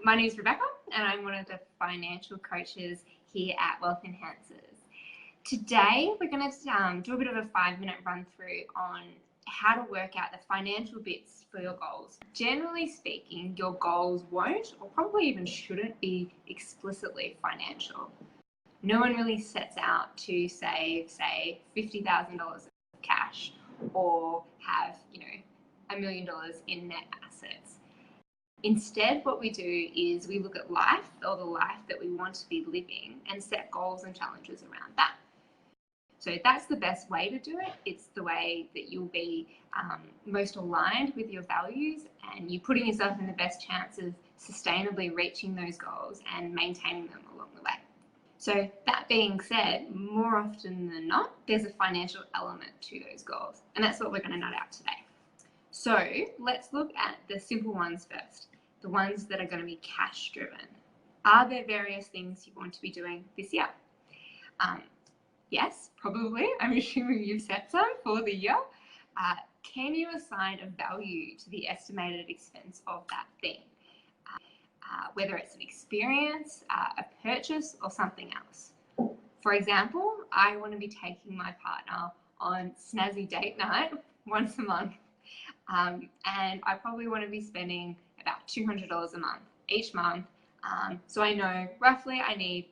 My name is Rebecca and I'm one of the financial coaches here at Wealth Enhancers. Today we're going to do a bit of a 5-minute run through on how to work out the financial bits for your goals. Generally speaking, your goals won't or probably even shouldn't be explicitly financial. No one really sets out to save, say, $50,000 of cash or have, $1 million in net assets. Instead, what we do is we look at life, or the life that we want to be living, and set goals and challenges around that. So that's the best way to do it. It's the way that you'll be most aligned with your values, and you're putting yourself in the best chance of sustainably reaching those goals and maintaining them along the way. So that being said, more often than not, there's a financial element to those goals, and that's what we're going to nut out today. So let's look at the simple ones first, the ones that are going to be cash driven. Are there various things you want to be doing this year? Yes, probably. I'm assuming you've set some for the year. Can you assign a value to the estimated expense of that thing? Whether it's an experience, a purchase, or something else. For example, I want to be taking my partner on snazzy date night once a month. And I probably want to be spending about $200 a month each month. So I know roughly I need,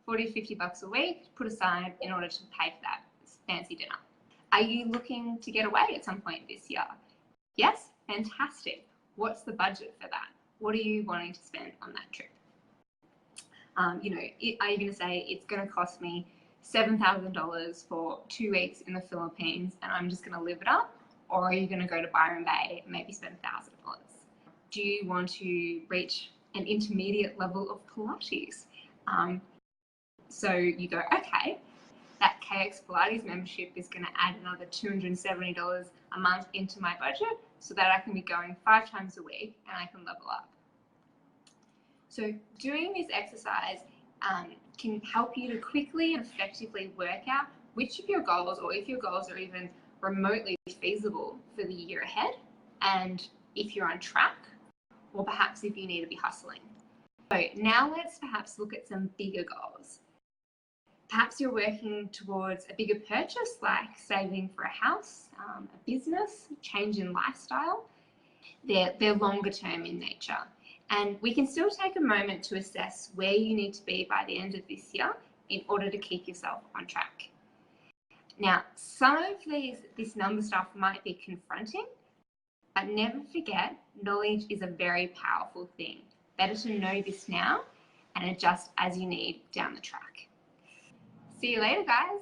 40 to 50 bucks a week to put aside in order to pay for that fancy dinner. Are you looking to get away at some point this year? Yes? Fantastic. What's the budget for that? What are you wanting to spend on that trip? Are you going to say it's going to cost me $7,000 for 2 weeks in the Philippines and I'm just going to live it up? Or are you going to go to Byron Bay and maybe spend $1,000? Do you want to reach an intermediate level of Pilates? So you go, okay, that KX Pilates membership is going to add another $270 a month into my budget so that I can be going 5 times a week and I can level up. So doing this exercise can help you to quickly and effectively work out which of your goals, or if your goals are even remotely feasible for the year ahead, and if you're on track, or perhaps if you need to be hustling. So now let's perhaps look at some bigger goals. Perhaps you're working towards a bigger purchase, like saving for a house, a business, change in lifestyle. They're longer term in nature. And we can still take a moment to assess where you need to be by the end of this year in order to keep yourself on track. Now, some of this number stuff might be confronting, but never forget, knowledge is a very powerful thing. Better to know this now and adjust as you need down the track. See you later, guys.